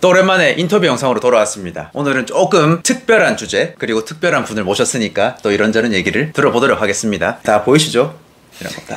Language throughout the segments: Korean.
또 오랜만에 인터뷰 영상으로 돌아왔습니다. 오늘은 조금 특별한 주제 그리고 특별한 분을 모셨으니까 또 이런저런 얘기를 들어보도록 하겠습니다. 다 보이시죠? 이런 거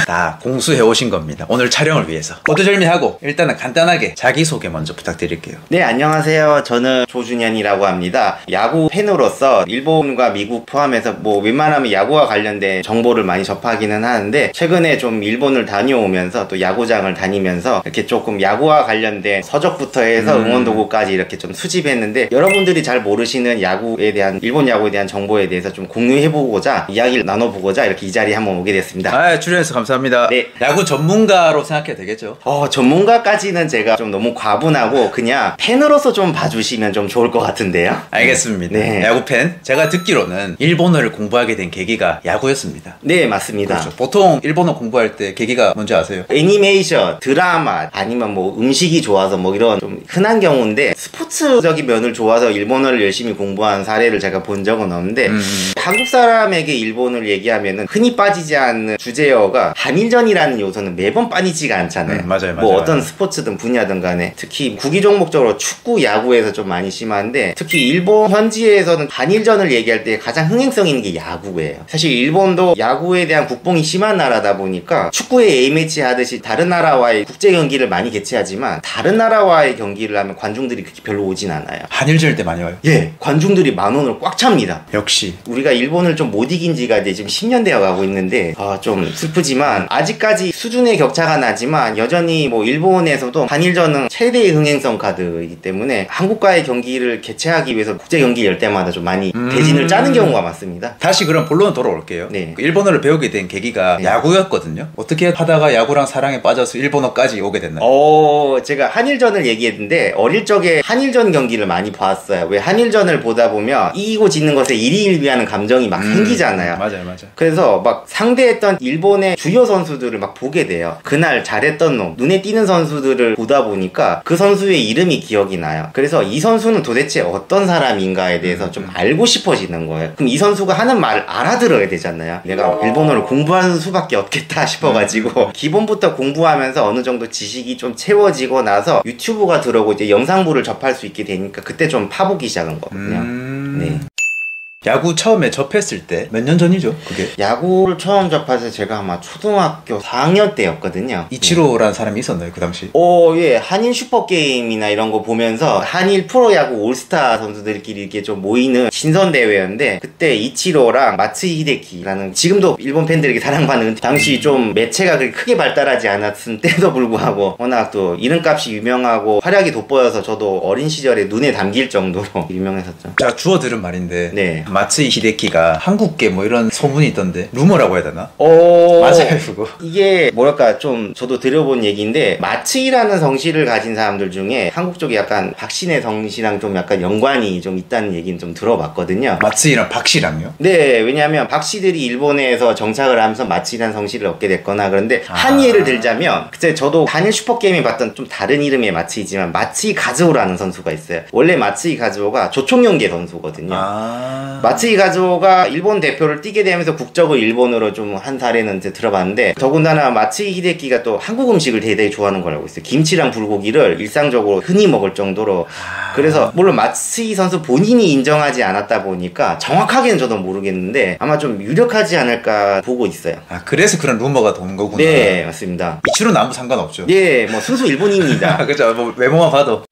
다 공수해 오신 겁니다. 오늘 촬영을 위해서. 어두절미하고 일단은 간단하게 자기소개 먼저 부탁드릴게요. 네, 안녕하세요. 저는 조준현이라고 합니다. 야구 팬으로서 일본과 미국 포함해서 뭐 웬만하면 야구와 관련된 정보를 많이 접하기는 하는데, 최근에 좀 일본을 다녀오면서 또 야구장을 다니면서 이렇게 조금 야구와 관련된 서적부터 해서 응원도구까지 이렇게 좀 수집했는데, 여러분들이 잘 모르시는 야구에 대한, 일본 야구에 대한 정보에 대해서 좀 공유해보고자, 이야기를 나눠보고자 이렇게 이 자리에 한번 오게 됐습니다. 출연해서 감사합니다. 네. 야구 전문가로 생각해도 되겠죠? 전문가까지는 제가 좀 너무 과분하고 그냥 팬으로서 좀 봐주시면 좀 좋을 것 같은데요. 알겠습니다. 네. 야구 팬. 제가 듣기로는 일본어를 공부하게 된 계기가 야구였습니다. 네, 맞습니다. 그렇죠. 보통 일본어 공부할 때 계기가 뭔지 아세요? 애니메이션, 드라마, 아니면 뭐 음식이 좋아서 뭐 이런 좀 흔한 경우인데, 스포츠적인 면을 좋아서 일본어를 열심히 공부한 사례를 제가 본 적은 없는데, 한국 사람에게 일본을 얘기하면은 흔히 빠지지 않는 주제어가 한일전이라는 요소는 매번 빠지지가 않잖아요. 맞아요. 뭐 어떤 스포츠든 분야든 간에, 특히 구기 종목적으로 축구, 야구에서 좀 많이 심한데, 특히 일본 현지에서는 한일전을 얘기할 때 가장 흥행성 있는 게 야구예요. 사실 일본도 야구에 대한 국뽕이 심한 나라다 보니까 축구에 A매치 하듯이 다른 나라와의 국제 경기를 많이 개최하지만, 다른 나라와의 경기를 하면 관중들이 그렇게 별로 오진 않아요. 한일전일 때 많이 와요? 예, 관중들이 10,000원을 꽉 찹니다. 역시 우리가 일본을 좀 못 이긴 지가 이제 지금 10년 되어 가고 있는데, 좀 슬프지만 아직까지 수준의 격차가 나지만 여전히 뭐 일본에서도 한일전은 최대의 흥행성 카드이기 때문에 한국과의 경기를 개최하기 위해서 국제 경기 열 때마다 좀 많이 대진을 짜는 경우가 많습니다. 다시 그럼 본론 돌아올게요. 네. 일본어를 배우게 된 계기가 야구였거든요. 어떻게 하다가 야구랑 사랑에 빠져서 일본어까지 오게 됐나요? 제가 한일전을 얘기했는데, 어릴 적에 한일전 경기를 많이 봤어요. 왜 한일전을 보다 보면 이기고 지는 것에 일희일비하는 감정이 막 생기잖아요. 맞아요. 그래서 막 상대했던 일본의 주요 선수들을 막 보게 돼요. 그날 잘했던 놈, 눈에 띄는 선수들을 보다 보니까 그 선수의 이름이 기억이 나요. 그래서 이 선수는 도대체 어떤 사람인가에 대해서 좀 알고 싶어지는 거예요. 그럼 이 선수가 하는 말을 알아들어야 되잖아요. 내가 일본어를 공부하는 수밖에 없겠다 싶어가지고 기본부터 공부하면서 어느 정도 지식이 좀 채워지고 나서 유튜브가 들어오고 이제 영상부를 접할 수 있게 되니까 그때 좀 파보기 시작한 거거든요. 네. 야구 처음에 접했을 때 몇 년 전이죠? 그게? 야구를 처음 접해서 제가 아마 초등학교 4학년 때였거든요. 이치로라는 사람이 있었나요, 그 당시? 예. 한일 슈퍼게임이나 이런 거 보면서 한일 프로야구 올스타 선수들끼리 이렇게 좀 모이는 신선대회였는데, 그때 이치로랑 마츠이 히데키라는, 지금도 일본 팬들에게 사랑받는, 당시 좀 매체가 그렇게 크게 발달하지 않았을 때도 불구하고 워낙 또 이름값이 유명하고 활약이 돋보여서 저도 어린 시절에 눈에 담길 정도로 유명했었죠. 자, 주워 들은 말인데 네. 마츠이 히데키가 한국계 뭐 이런 소문이 있던데, 루머라고 해야 되나? 맞아요, 그거. 이게 뭐랄까, 좀 저도 들어본 얘기인데, 마츠이라는 성씨를 가진 사람들 중에 한국 쪽에 약간 박신의 성씨랑 좀 약간 연관이 좀 있다는 얘기는 좀 들어봤거든요. 마츠이랑 박씨랑요? 네, 왜냐하면 박씨들이 일본에서 정착을 하면서 마츠이라는 성씨를 얻게 됐거나. 그런데 한 예를 들자면, 그때 저도 한일 슈퍼게임에 봤던 좀 다른 이름의 마츠이지만, 마츠이 가즈오라는 선수가 있어요. 원래 마츠이 가즈오가 조총련계 선수거든요. 마츠이 가즈오가 일본 대표를 뛰게 되면서 국적을 일본으로 좀 한 사례는 이제 들어봤는데, 더군다나 마츠이 히데키가 또 한국 음식을 대단히 좋아하는 걸 알고 있어요. 김치랑 불고기를 일상적으로 흔히 먹을 정도로. 그래서 물론 마츠이 선수 본인이 인정하지 않았다 보니까 정확하게는 저도 모르겠는데 아마 좀 유력하지 않을까 보고 있어요. 그래서 그런 루머가 도는 거구나. 네, 맞습니다. 이치로는 아무 상관없죠. 네, 뭐 순수 일본인입니다. 그죠, 뭐 외모만 봐도.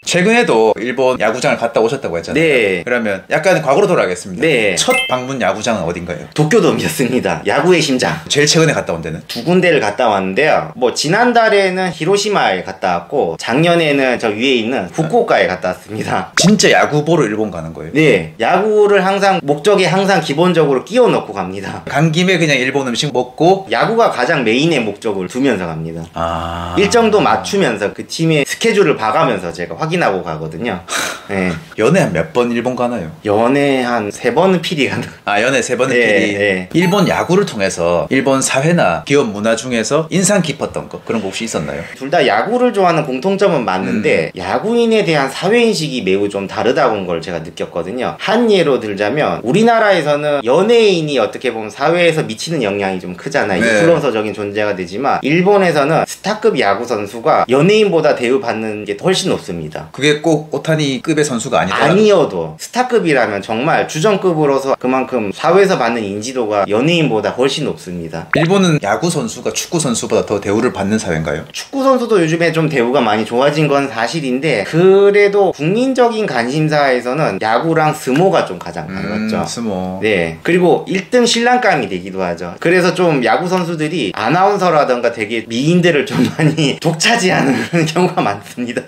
최근에도 일본 야구장을 갔다 오셨다고 했잖아요. 네. 그러면 약간 과거로 돌아가겠습니다. 네. 첫 방문 야구장은 어딘가요? 도쿄돔이었습니다. 야구의 심장. 제일 최근에 갔다 온 데는? 두 군데를 갔다 왔는데요. 뭐 지난달에는 히로시마에 갔다 왔고, 작년에는 저 위에 있는 후쿠오카에 갔다 왔습니다. 진짜 야구 보러 일본 가는 거예요? 네. 야구를 항상 목적에 항상 기본적으로 끼워 넣고 갑니다. 간 김에 그냥 일본 음식 먹고, 야구가 가장 메인의 목적을 두면서 갑니다. 일정도 맞추면서 그 팀의 스케줄을 봐가면서 제가 확인하고 가거든요. 네. 연애 한 몇 번 일본 가나요? 연애 한 3번은 필히 가는. 아, 연애 3번은 네, 필히. 네. 일본 야구를 통해서 일본 사회나 기업 문화 중에서 인상 깊었던 거 그런 거 혹시 있었나요? 둘 다 야구를 좋아하는 공통점은 맞는데 야구인에 대한 사회인식이 매우 좀 다르다는 걸 제가 느꼈거든요. 한 예로 들자면 우리나라에서는 연예인이 어떻게 보면 사회에서 미치는 영향이 좀 크잖아요. 네. 인플루언서적인 존재가 되지만 일본에서는 스타급 야구 선수가 연예인보다 대우받는 게 훨씬 높습니다. 그게 꼭 오타니급의 선수가 아니다. 아니어도 스타급이라면 정말 주전급으로서 그만큼 사회에서 받는 인지도가 연예인보다 훨씬 높습니다. 일본은 야구 선수가 축구 선수보다 더 대우를 받는 사회인가요? 축구 선수도 요즘에 좀 대우가 많이 좋아진 건 사실인데 그래도 국민적인 관심사에서는 야구랑 스모가 좀 가장 많았죠. 스모. 네. 그리고 1등 신랑감이 되기도 하죠. 그래서 좀 야구 선수들이 아나운서라던가 되게 미인들을 좀 많이 독차지하는 경우가 많습니다.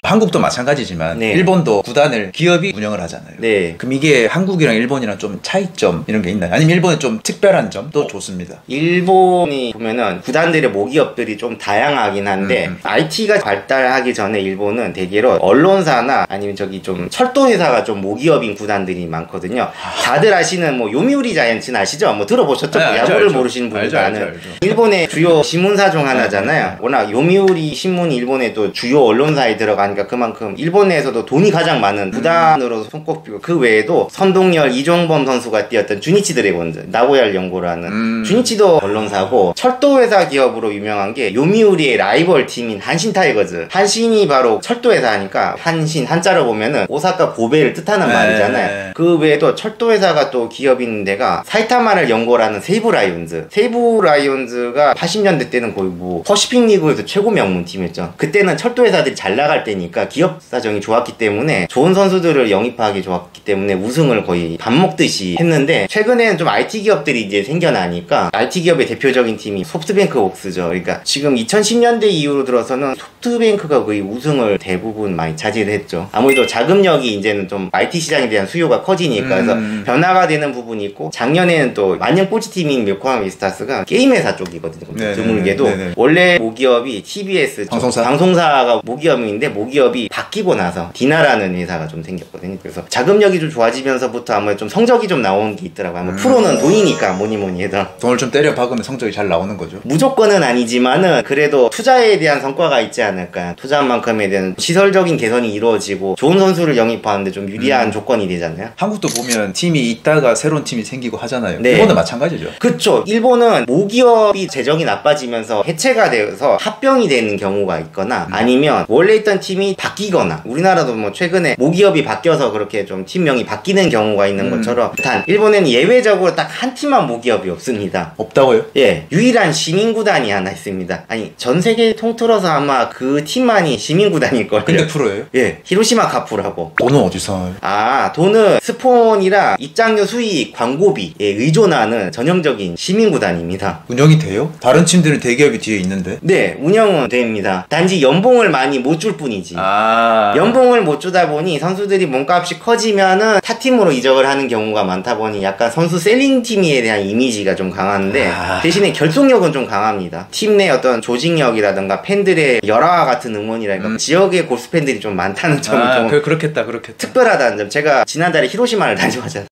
한국도 마찬가지지만 네. 일본도 구단을 기업이 운영을 하잖아요. 네. 그럼 이게 한국이랑 일본이랑 좀 차이점 이런 게 있나요? 아니면 일본은 좀 특별한 점도 좋습니다. 일본이 보면은 구단들의 모기업들이 좀 다양하긴 한데 IT가 발달하기 전에 일본은 대개로 언론사나 아니면 저기 좀 철도회사가 좀 모기업인 구단들이 많거든요. 다들 아시는 뭐 요미우리 자이언츠는 아시죠? 뭐 들어보셨죠? 네, 뭐 알죠, 야구를 알죠. 모르시는 분들 알죠, 아는 알죠. 일본의 주요 신문사 중 하나잖아요. 워낙 요미우리 신문이 일본의 또 주요 언론사에 들어가니까 그만큼 일본 내에서도 돈이 가장 많은 구단으로 손꼽히고 그 외에도 선동열 이종범 선수가 뛰었던 주니치 드래곤즈 나고야를 연고로 하는 주니치도 언론사고 철도회사 기업으로 유명한 게 요미우리의 라이벌 팀인 한신 타이거즈. 한신이 바로 철도회사 하니까 한신 한자로 보면은 오사카 고베를 뜻하는 말이잖아요. 그 외에도 철도회사가 또 기업인 데가 사이타마를 연고로 하는 세이브 라이온즈. 세이브 라이온즈가 80년대 때는 거의 뭐 퍼시픽 리그에서 최고 명문 팀이었죠. 그때는 철도회사들이 잘 나갈 때니까 기업 사정이 좋았기 때문에 좋은 선수들을 영입하기 좋았기 때문에 우승을 거의 밥 먹듯이 했는데 최근에는 좀 IT 기업들이 이제 생겨나니까 IT 기업의 대표적인 팀이 소프트뱅크 웍스죠. 그러니까 지금 2010년대 이후로 들어서는 소프트뱅크가 거의 우승을 대부분 많이 차지를 했죠. 아무래도 자금력이 이제는 좀 IT 시장에 대한 수요가 커지니까 그래서 변화가 되는 부분이 있고 작년에는 또 만년 꼴찌팀인 요코하마 미스타스가 게임 회사 쪽이거든요. 드물게도 원래 모기업이 TBS 방송사가 모기업인데 모기업이 바뀌고 나서 디나라는 회사가 좀 생겼거든요. 그래서 자금력이 좀 좋아지면서부터 아마 좀 성적이 좀 나오는 게 있더라고요. 아마 프로는 돈이니까 뭐니 해도 돈을 좀 때려 박으면 성적이 잘 나오는 거죠. 무조건은 아니지만은 그래도 투자에 대한 성과가 있지 않을까. 투자한 만큼에 대한 시설적인 개선이 이루어지고 좋은 선수를 영입하는데 좀 유리한 조건이 되잖아요. 한국도 보면 팀이 있다가 새로운 팀이 생기고 하잖아요. 네. 일본도 마찬가지죠. 그쵸. 일본은 모기업이 재정이 나빠지면서 해체가 되어서 합병이 되는 경우가 있거나 아니면 원래 있던 팀이 바뀌거나 우리나라도 뭐 최근에 모기업이 바뀌어서 그렇게 좀 팀명이 바뀌는 경우가 있는 것처럼 단 일본에는 예외적으로 딱 한 팀만 모기업이 없습니다. 없다고요? 예, 유일한 시민구단이 하나 있습니다. 아니 전 세계 통틀어서 아마 그 팀만이 시민구단일걸요. 근데 프로예요? 예, 히로시마 카푸라고. 돈은 어디서? 아, 돈은 스폰이랑 입장료 수익, 광고비에 의존하는 전형적인 시민구단입니다. 운영이 돼요? 다른 팀들은 대기업이 뒤에 있는데. 네, 운영은 됩니다. 단지 연봉을 많이 못 줄 뿐이지. 연봉을 못 주다 보니 선수들이 몸값이 커지면은 타 팀으로 이적을 하는 경우가 많다 보니 약간 선수 셀링 팀에 대한 이미지가 좀 강한데 대신에 결속력은 좀 강합니다. 팀 내 어떤 조직력이라든가 팬들의 열화와 같은 응원이랄까 지역의 골수 팬들이 좀 많다는 점이 좀 그렇겠다. 특별하다는 점. 제가 지난달에 히로시마를 다녀왔잖아요.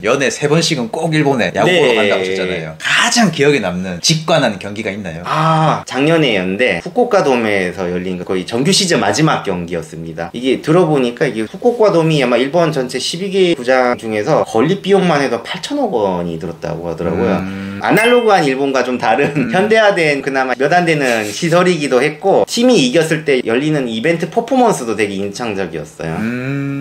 연애 3번씩은 꼭 일본에 야구 보러 간다고 하셨잖아요. 가장 기억에 남는 직관한 경기가 있나요? 아, 작년에였는데 후쿠오카 돔에서 열린 거의 정규 시즌 마지막 경기였습니다. 이게 들어보니까 이게 후쿠오카 돔이 아마 일본 전체 12개 구장 중에서 건립 비용만 해도 8천억 원이 들었다고 하더라고요. 아날로그한 일본과 좀 다른 현대화된 그나마 몇 안 되는 시설이기도 했고 팀이 이겼을 때 열리는 이벤트 퍼포먼스도 되게 인상적이었어요.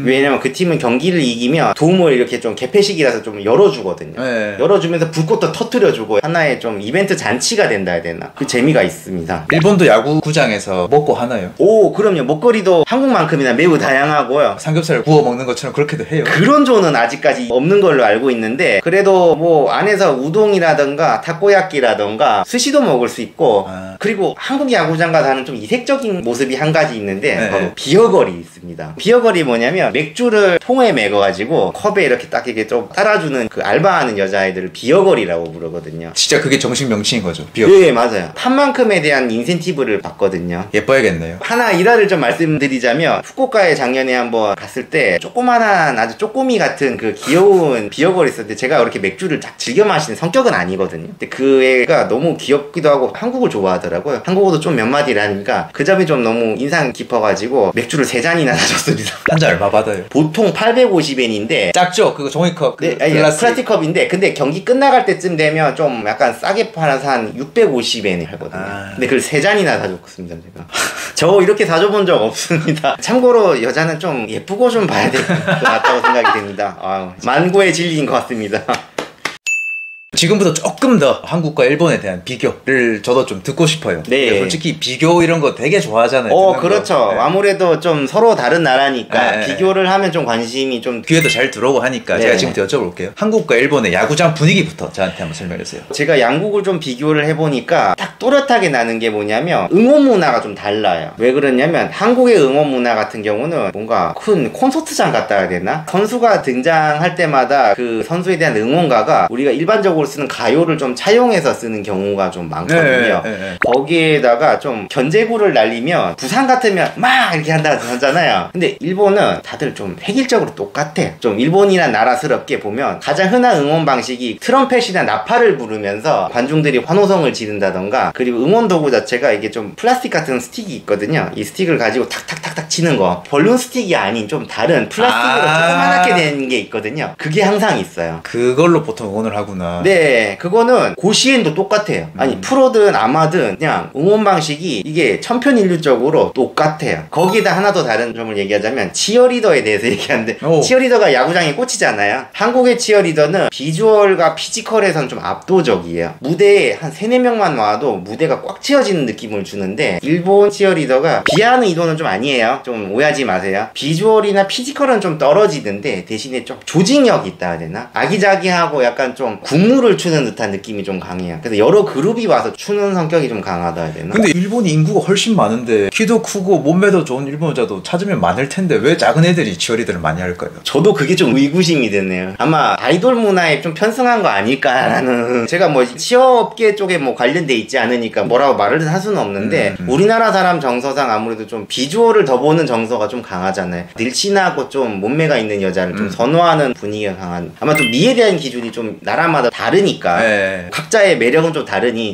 왜냐면 그 팀은 경기를 이기면 돔을 이렇게 좀 개폐식이라서 좀 열어주거든요. 네. 열어주면서 불꽃도 터트려주고 하나의 좀 이벤트 잔치가 된다 해야 되나? 그 재미가 있습니다. 일본도 야구구장에서 먹고 하나요? 오, 그럼요. 먹거리도 한국만큼이나 매우 다양하고요. 삼겹살을 구워 먹는 것처럼 그렇게도 해요? 그런 조는 아직까지 없는 걸로 알고 있는데 그래도 뭐 안에서 우동이라든가 라면이라든가 타코야끼라든가 스시도 먹을 수 있고 그리고 한국 야구장과 다른 좀 이색적인 모습이 한 가지 있는데 네. 바로 비어걸이 있습니다. 비어걸이 뭐냐면 맥주를 통에 매거가지고 컵에 이렇게 딱 이렇게 좀 따라주는 그 알바하는 여자아이들을 비어걸이라고 부르거든요. 진짜 그게 정식 명칭인 거죠. 비어. 예, 맞아요. 판만큼에 대한 인센티브를 받거든요. 예뻐야겠네요. 하나 일화를 좀 말씀드리자면 후쿠오카에 작년에 한번 갔을 때 조그만한 아주 쪼꼬미 같은 그 귀여운 비어걸이 있었는데 제가 그렇게 맥주를 딱 즐겨 마시는 성격은 아니거든요. 근데 그 애가 너무 귀엽기도 하고 한국을 좋아하더라고요. 한국어도 좀 몇 마디를 하니까 그 점이 좀 너무 인상 깊어가지고 맥주를 3잔이나 사줬습니다. 한 잔 얼마 받아요? 보통 850엔인데 작죠? 그거 종이컵 그 네, 아니, 플라스틱 컵인데 근데 경기 끝나갈 때쯤 되면 좀 약간 싸게 팔아서 한 650엔에 팔거든요. 근데 그걸 3잔이나 사줬습니다 제가. 저 이렇게 사줘본 적 없습니다. 참고로 여자는 좀 예쁘고 좀 봐야 될 것 같다고 생각이 됩니다. 만고의 진리인 것 같습니다. 지금부터 조금 더 한국과 일본에 대한 비교를 저도 좀 듣고 싶어요. 네. 솔직히 비교 이런 거 되게 좋아하잖아요. 그렇죠. 네. 아무래도 좀 서로 다른 나라니까 네. 비교를 하면 좀 관심이 좀 귀에도 잘 들어오고 하니까 네. 제가 지금부터 여쭤볼게요. 한국과 일본의 야구장 분위기부터 저한테 한번 설명해 주세요. 제가 양국을 좀 비교를 해보니까 딱 또렷하게 나는 게 뭐냐면 응원 문화가 좀 달라요. 왜 그러냐면 한국의 응원 문화 같은 경우는 뭔가 큰 콘서트장 갔다 해야 되나? 선수가 등장할 때마다 그 선수에 대한 응원가가 우리가 일반적으로 쓰는 가요를 좀 차용해서 쓰는 경우가 좀 많거든요. 네. 거기에다가 좀 견제구를 날리면 부산 같으면 막 이렇게 한다 하잖아요. 근데 일본은 다들 좀 획일적으로 똑같아. 좀 일본이란 나라스럽게 보면 가장 흔한 응원 방식이 트럼펫이나 나팔을 부르면서 관중들이 환호성을 지른다던가 그리고 응원 도구 자체가 이게 좀 플라스틱 같은 스틱이 있거든요. 이 스틱을 가지고 탁탁탁탁 치는 거. 볼륨 스틱이 아닌 좀 다른 플라스틱으로 조그만하게 된 게 있거든요. 그게 항상 있어요. 그걸로 보통 응원을 하구나. 네, 그거는 고시엔도 똑같아요. 아니 프로든 아마든 그냥 응원 방식이 이게 천편일률적으로 똑같아요. 거기에다 하나 더 다른 점을 얘기하자면 치어리더에 대해서 얘기하는데 치어리더가 야구장에 꽂히잖아요. 한국의 치어리더는 비주얼과 피지컬에선 좀 압도적이에요. 무대에 한 3, 4명만 와도 무대가 꽉 채워지는 느낌을 주는데 일본 치어리더가 비하하는 의도는 좀 아니에요. 좀 오해하지 마세요. 비주얼이나 피지컬은 좀 떨어지는데 대신에 좀 조직력이 있다 해야 되나? 아기자기하고 약간 좀 국물을 추는 듯한 느낌이 좀 강해요. 그래서 여러 그룹이 와서 추는 성격이 좀 강하다 해야 되나? 근데 일본이 인구가 훨씬 많은데 키도 크고 몸매도 좋은 일본 여자도 찾으면 많을 텐데 왜 작은 애들이 치어리더를 많이 할까요? 저도 그게 좀 의구심이 되네요. 아마 아이돌 문화에 좀 편승한 거 아닐까라는 제가 뭐 치어업계 쪽에 뭐 관련돼 있지 않으니까 뭐라고 말을 할 수는 없는데 우리나라 사람 정서상 아무래도 좀 비주얼을 더 보는 정서가 좀 강하잖아요. 늘씬하고 좀 몸매가 있는 여자를 좀 선호하는 분위기가 강한 아마 좀 미에 대한 기준이 좀 나라마다 다르니까 네. 각자의 매력은 좀 다르니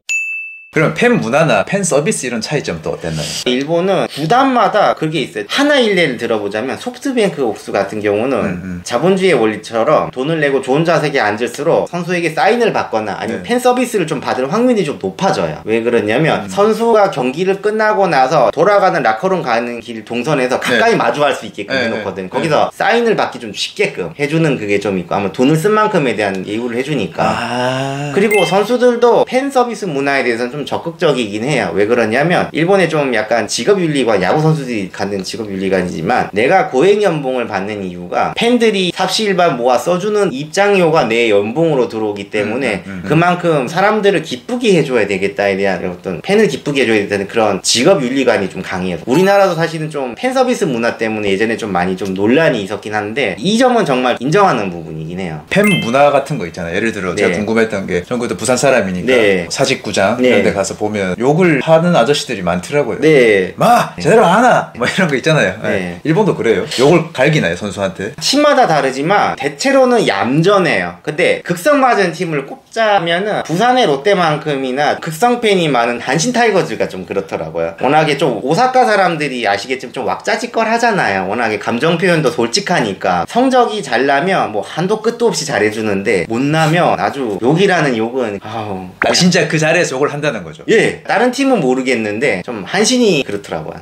그럼 팬 문화나 팬 서비스 이런 차이점 또 어땠나요? 일본은 구단마다 그게 있어요. 하나 일례를 들어보자면 소프트뱅크 옥수 같은 경우는 자본주의의 원리처럼 돈을 내고 좋은 좌석에 앉을수록 선수에게 사인을 받거나 아니면 팬 서비스를 좀 받을 확률이 좀 높아져요. 왜 그러냐면 선수가 경기를 끝나고 나서 돌아가는 라커룸 가는 길 동선에서 가까이 마주할 수 있게끔 해놓거든. 거기서 사인을 받기 좀 쉽게끔 해주는 그게 좀 있고 아마 돈을 쓴 만큼에 대한 예우를 해주니까 그리고 선수들도 팬 서비스 문화에 대해서는 좀 적극적이긴 해요. 왜 그러냐면 일본에 좀 약간 직업윤리가 야구 선수들이 갖는 직업윤리가 아니지만 내가 고액 연봉을 받는 이유가 팬들이 삽시일반 모아 써주는 입장료가 내 연봉으로 들어오기 때문에 그만큼 사람들을 기쁘게 해줘야 되겠다에 대한 어떤 팬을 기쁘게 해줘야 된다는 그런 직업윤리관이 좀 강해요. 우리나라도 사실은 좀 팬 서비스 문화 때문에 예전에 좀 많이 좀 논란이 있었긴 한데 이 점은 정말 인정하는 부분이긴 해요. 팬 문화 같은 거 있잖아요. 예를 들어 제가 궁금했던 게 전 그래도 부산 사람이니까 사직구장 이런 데 가서 보면 욕을 하는 아저씨들이 많더라고요. 마! 제대로 안 하나! 뭐 이런 거 있잖아요. 일본도 그래요. 욕을 갈기나요, 선수한테? 팀마다 다르지만 대체로는 얌전해요. 근데 극성 맞은 팀을 꼽자면은 부산의 롯데만큼이나 극성 팬이 많은 한신 타이거즈가 좀 그렇더라고요. 워낙에 좀 오사카 사람들이 아시겠지만 좀 왁자지껄 하잖아요. 워낙에 감정 표현도 솔직하니까 성적이 잘 나면 뭐 한도 끝도 없이 잘해주는데 못 나면 아주 욕이라는 욕은 진짜 그 자리에서 욕을 한다는 거죠. 다른 팀은 모르겠는데 좀 한신이 그렇더라고요.